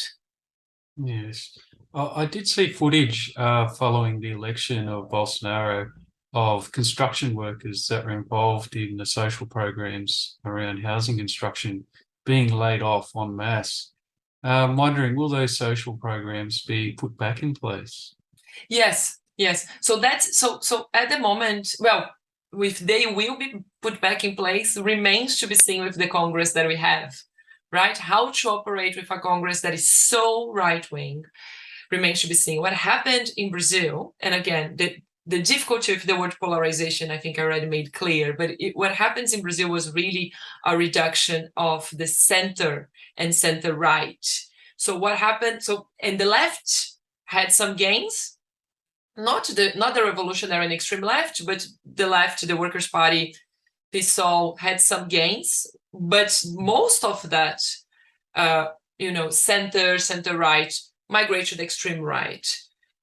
Yes. I did see footage following the election of Bolsonaro of construction workers that were involved in the social programs around housing construction being laid off en masse. I'm wondering, will those social programs be put back in place? Yes. So that's so at the moment, well, if they will be put back in place remains to be seen with the Congress that we have, right? How to operate with a Congress that is so right-wing remains to be seen. What happened in Brazil, and again, the difficulty with the word polarization, I think I already made clear, but what happens in Brazil was really a reduction of the center and center-right. So what happened, and the left had some gains, not the revolutionary and extreme left, but the left, the Workers' Party, PSOL had some gains, but most of that, center-right, migrate to the extreme right.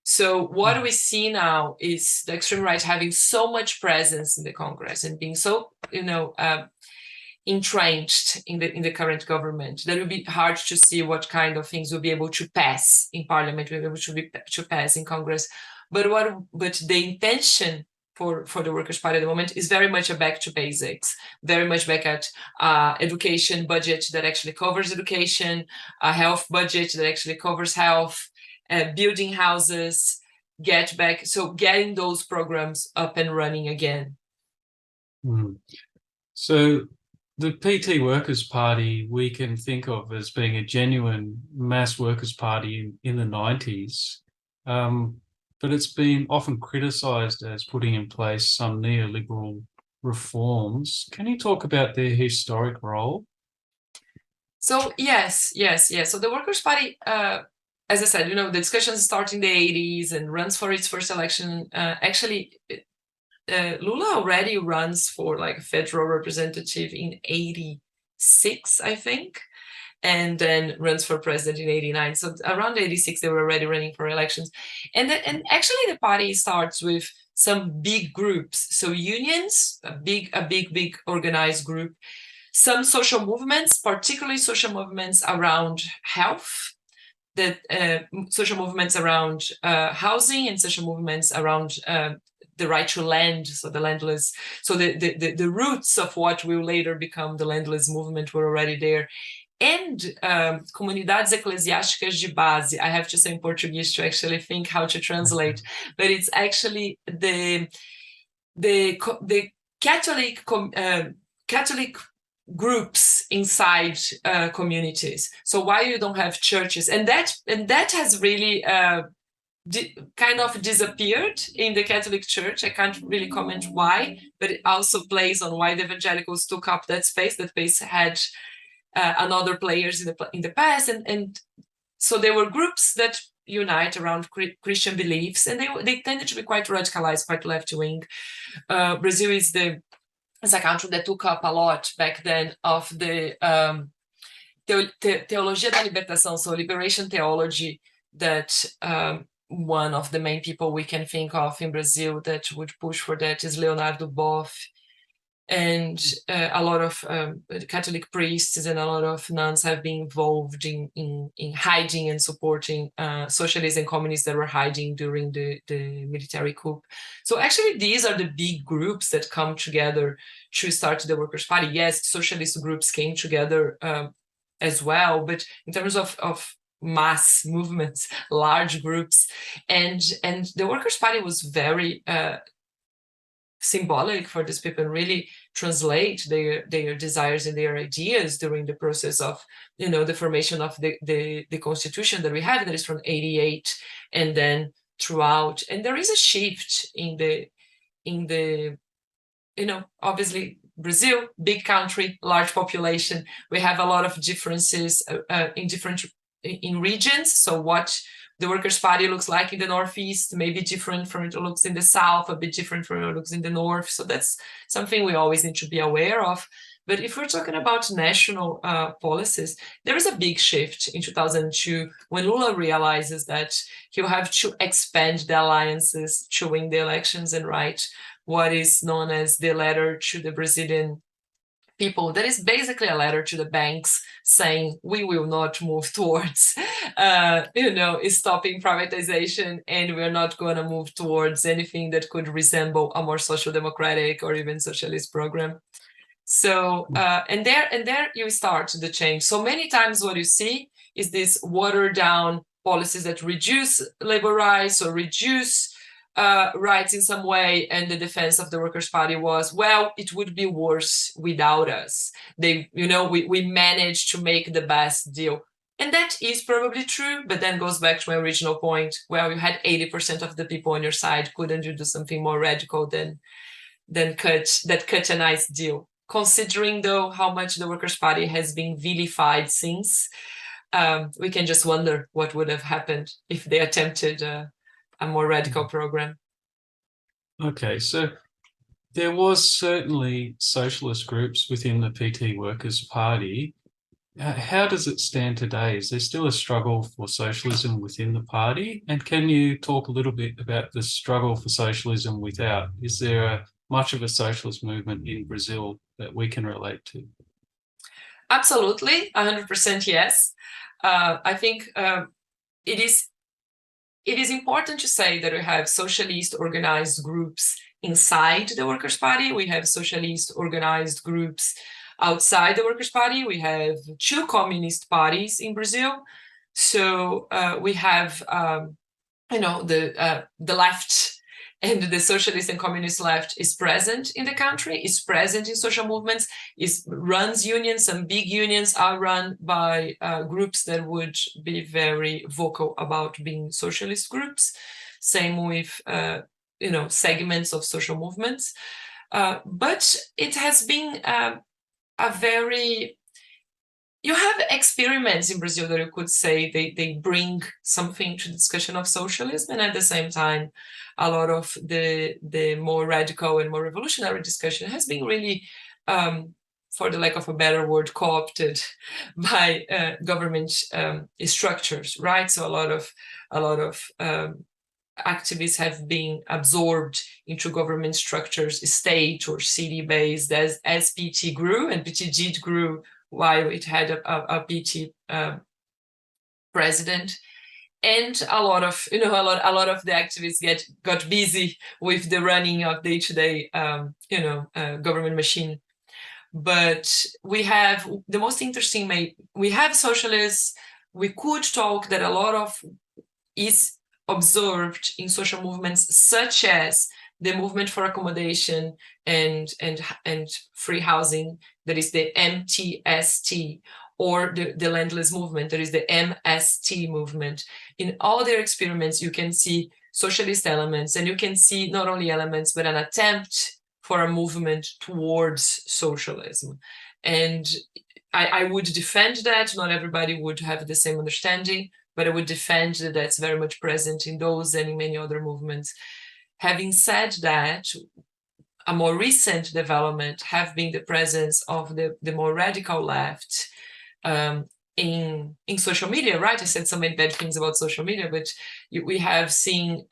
So what we see now is the extreme right having so much presence in the Congress and being so, entrenched in the current government that it will be hard to see what kind of things will be able to pass in Parliament, will be able to pass in Congress. But the intention for the Workers' Party at the moment is very much a back to basics, very much back at education budget that actually covers education, a health budget that actually covers health, building houses, getting those programs up and running again. So the PT Workers' Party we can think of as being a genuine mass workers' party in the 90s. But it's been often criticised as putting in place some neoliberal reforms. Can you talk about their historic role? So yes. So the Workers' Party, as I said, the discussions start in the 80s and runs for its first election. Actually, Lula already runs for like a federal representative in 86, I think, and then runs for president in 89. So around 86, they were already running for elections. And actually the party starts with some big groups. So unions, a big organized group, some social movements, particularly social movements around health, social movements around housing, and social movements around the right to land, so the landless. So the roots of what will later become the landless movement were already there. And comunidades eclesiásticas de base. I have to say in Portuguese to actually think how to translate, but it's actually the Catholic groups inside communities. So why you don't have churches, and that has really kind of disappeared in the Catholic Church. I can't really comment why, but it also plays on why the evangelicals took up that space. That space had another players in the past, and so there were groups that unite around Christian beliefs, and they tended to be quite radicalized, quite left-wing. Brazil is a country that took up a lot back then of the Teologia da Libertação, so liberation theology, that one of the main people we can think of in Brazil that would push for that is Leonardo Boff. And a lot of Catholic priests and a lot of nuns have been involved in hiding and supporting socialists and communists that were hiding during the military coup. So actually, these are the big groups that come together to start the Workers' Party. Yes, socialist groups came together as well, but in terms of mass movements, large groups, and the Workers' Party was very symbolic for these people, and really translate their desires and their ideas during the process of the formation of the constitution that we have, that is from 88, and then throughout. And there is a shift in the obviously Brazil, big country, large population. We have a lot of differences in regions. So what the Workers' Party looks like in the Northeast, maybe different from it looks in the South, a bit different from it looks in the North. So that's something we always need to be aware of. But if we're talking about national policies, there is a big shift in 2002 when Lula realizes that he'll have to expand the alliances to win the elections and write what is known as the letter to the Brazilian people. That is basically a letter to the banks saying we will not move towards, stopping privatization, and we're not going to move towards anything that could resemble a more social democratic or even socialist program. So, and there you start the change. So many times what you see is this watered down policies that reduce labor rights or reduce rights in some way, and the defense of the Workers' Party was, well, it would be worse without us. We managed to make the best deal. And that is probably true, but then goes back to my original point, where you had 80% of the people on your side. Couldn't you do something more radical than cut a nice deal? Considering, though, how much the Workers' Party has been vilified since, we can just wonder what would have happened if they attempted a more radical program. Okay, so there was certainly socialist groups within the PT Workers' Party. How does it stand today? Is there still a struggle for socialism within the party? And can you talk a little bit about the struggle for socialism without? Is there much of a socialist movement in Brazil that we can relate to? Absolutely, 100% yes. I think it is important to say that we have socialist organized groups inside the Workers' Party. We have socialist organized groups outside the Workers' Party. We have two communist parties in Brazil. So we have, the left and the socialist and communist left is present in the country, is present in social movements, runs unions. Some big unions are run by groups that would be very vocal about being socialist groups. Same with, segments of social movements. But it has been you have experiments in Brazil that you could say they bring something to the discussion of socialism, and at the same time, a lot of the more radical and more revolutionary discussion has been really, for the lack of a better word, co-opted by government structures, right? So a lot of activists have been absorbed into government structures, state or city-based, as PT grew, and PT did grew while it had a PT president. And a lot of the activists got busy with the running of day-to-day government machine. But we have the most interesting. We have socialists. We could talk that a lot of is observed in social movements such as the movement for accommodation and free housing, that is the MTST, or the landless movement, that is the MST movement. In all their experiments, you can see socialist elements, and you can see not only elements, but an attempt for a movement towards socialism. And I would defend that. Not everybody would have the same understanding, but I would defend that that's very much present in those and in many other movements. Having said that, a more recent development have been the presence of the more radical left in social media, right? I said so many bad things about social media, but we have seen,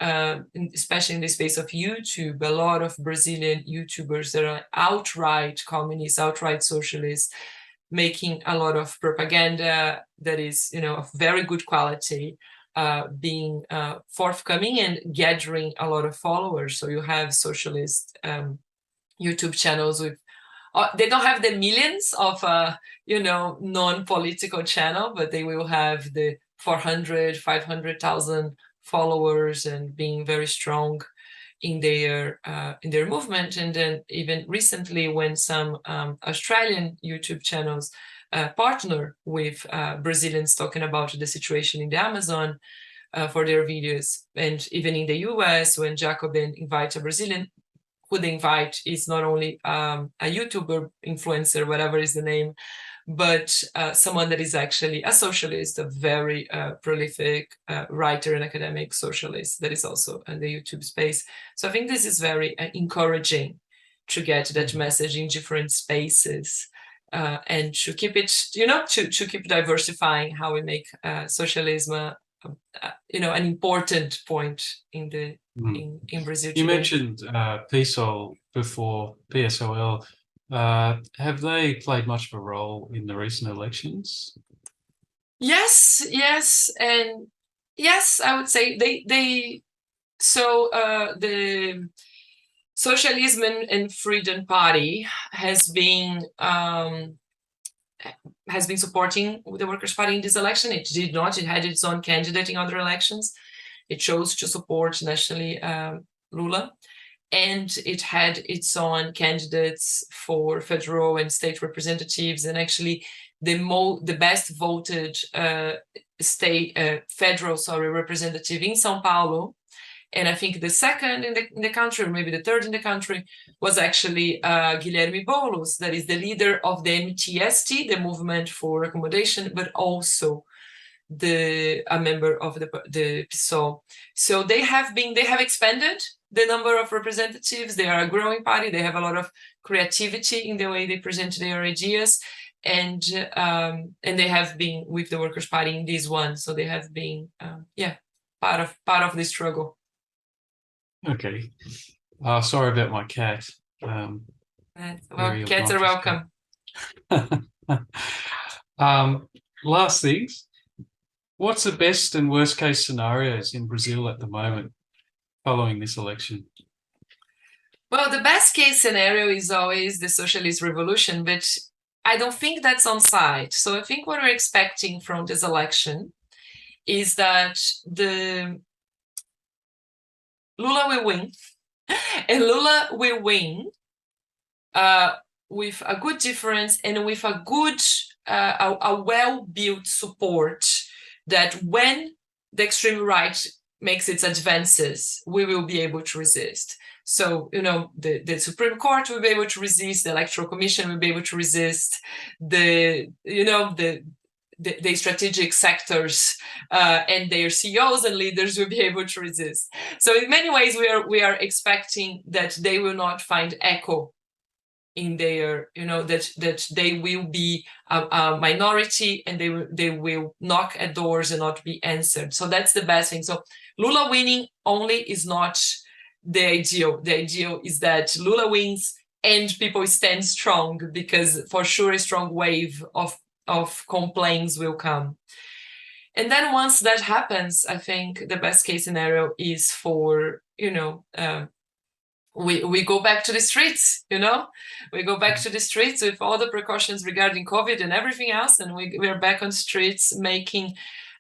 especially in the space of YouTube, a lot of Brazilian YouTubers that are outright communists, outright socialists, making a lot of propaganda that is, of very good quality, being forthcoming and gathering a lot of followers. So you have socialist YouTube channels with, they don't have the millions of, non-political channel, but they will have the 400, 500,000 followers and being very strong in their movement. And then even recently, when some Australian YouTube channels partner with Brazilians talking about the situation in the Amazon for their videos, and even in the US, when Jacobin invites a Brazilian, who they invite is not only a YouTuber, influencer, whatever is the name, but someone that is actually a socialist, a very prolific writer and academic socialist that is also in the YouTube space. So I think this is very encouraging to get that message in different spaces. And to keep it, to keep diversifying how we make socialism, an important point in the in Brazil today. You mentioned PSOL before, PSOL. Have they played much of a role in the recent elections? Yes, and yes, I would say they. So the Socialism and Freedom Party has been supporting the Workers' Party in this election. It did not. It had its own candidate in other elections. It chose to support nationally Lula, and it had its own candidates for federal and state representatives. And actually, the best voted federal representative in São Paulo, and I think the second in the country, or maybe the third in the country, was actually Guilherme Boulos, that is the leader of the MTST, the Movement for Accommodation, but also a member of the PSOL. So they have expanded the number of representatives. They are a growing party. They have a lot of creativity in the way they present their ideas, and they have been with the Workers' Party in this one. So they have been part of the struggle. Okay. Sorry about my cat. Well, cats are welcome. Last things. What's the best and worst case scenarios in Brazil at the moment following this election? Well, the best case scenario is always the socialist revolution, but I don't think that's on site. So I think what we're expecting from this election is that Lula will win, and Lula will win with a good difference and with a good, a well-built support that when the extreme right makes its advances, we will be able to resist. So, the Supreme Court will be able to resist, the Electoral Commission will be able to resist, the strategic sectors and their CEOs and leaders will be able to resist. So in many ways, we are expecting that they will not find echo in their, that they will be a minority and they will knock at doors and not be answered. So that's the best thing. So Lula winning only is not the ideal. The ideal is that Lula wins and people stand strong, because for sure a strong wave of complaints will come. And then once that happens, I think the best case scenario is for, we go back to the streets, we go back to the streets with all the precautions regarding COVID and everything else. And we are back on streets making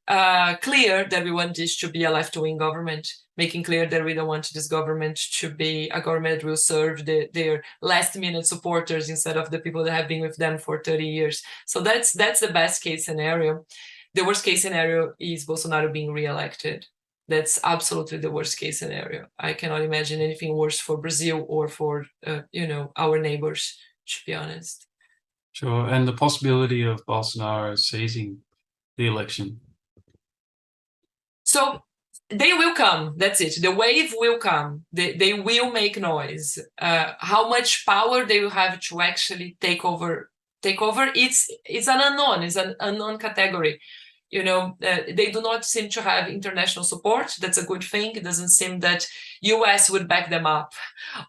clear that we want this to be a left-wing government, making clear that we don't want this government to be a government that will serve their last-minute supporters instead of the people that have been with them for 30 years. So that's the best case scenario. The worst case scenario is Bolsonaro being re-elected. That's absolutely the worst case scenario. I cannot imagine anything worse for Brazil or for our neighbors, to be honest. Sure, and the possibility of Bolsonaro seizing the election. So they will come. That's it. The wave will come. They will make noise. How much power they will have to actually take over? It's an unknown. It's an unknown category. They do not seem to have international support. That's a good thing. It doesn't seem that US would back them up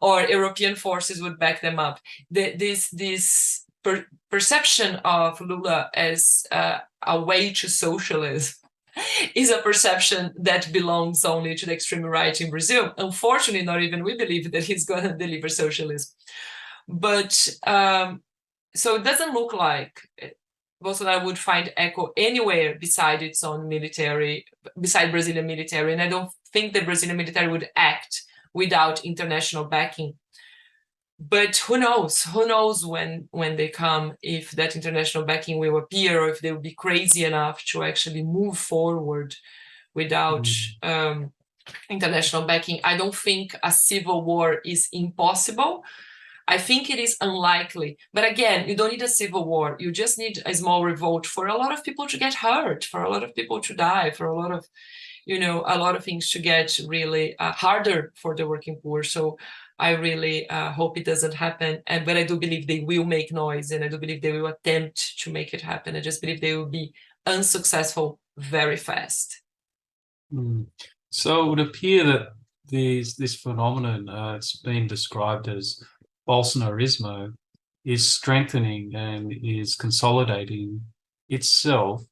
or European forces would back them up. This perception of Lula as a way to socialism is a perception that belongs only to the extreme right in Brazil. Unfortunately, not even we believe that he's going to deliver socialism. But so it doesn't look like Bolsonaro would find echo anywhere beside its own military, beside Brazilian military. And I don't think the Brazilian military would act without international backing. But who knows? Who knows when they come, if that international backing will appear, or if they will be crazy enough to actually move forward without international backing. I don't think a civil war is impossible. I think it is unlikely. But again, you don't need a civil war. You just need a small revolt for a lot of people to get hurt, for a lot of people to die, for a lot of, a lot of things to get really harder for the working poor. So I really hope it doesn't happen. But I do believe they will make noise, and I do believe they will attempt to make it happen. I just believe they will be unsuccessful very fast. So it would appear that this phenomenon, it's been described as Bolsonarismo, is strengthening and is consolidating itself.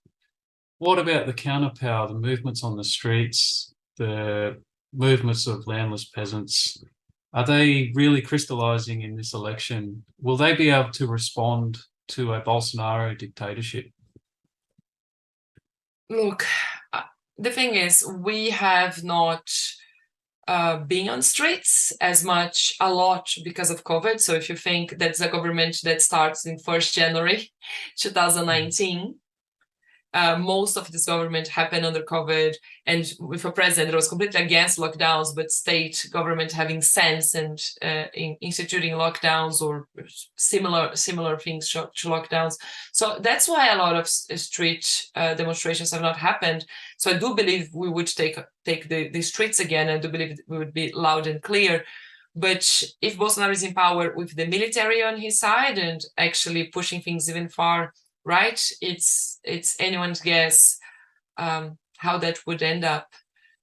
What about the counterpower, the movements on the streets, the movements of landless peasants? Are they really crystallizing in this election? Will they be able to respond to a Bolsonaro dictatorship? Look, the thing is, we have not been on streets as much, a lot, because of COVID. So if you think that's a government that starts in 1st January 2019, most of this government happened under COVID, and with a president that was completely against lockdowns, but state government having sense and instituting lockdowns or similar things to lockdowns. So that's why a lot of street demonstrations have not happened. So I do believe we would take the streets again. I do believe we would be loud and clear. But if Bolsonaro is in power with the military on his side and actually pushing things even far right, it's anyone's guess how that would end up.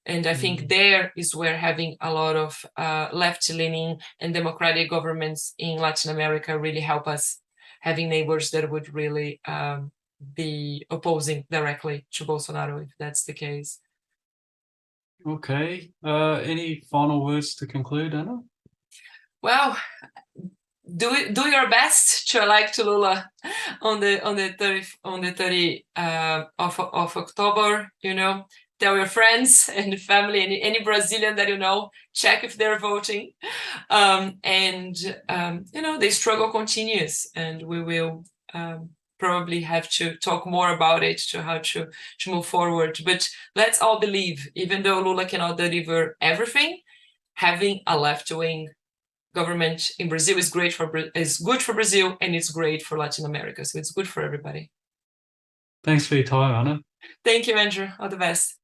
And I think there is where having a lot of left-leaning and democratic governments in Latin America really help us, having neighbors that would really be opposing directly to Bolsonaro, if that's the case. Okay. Any final words to conclude, Anna? Well, do your best to elect Lula on the 30 of October. Tell your friends and family, any Brazilian that you know, check if they're voting, the struggle continues, and we will probably have to talk more about it, to how to move forward. But let's all believe, even though Lula cannot deliver everything, having a left-wing government in Brazil is good for Brazil, and it's great for Latin America. So it's good for everybody. Thanks for your time, Anna. Thank you, Andrew. All the best.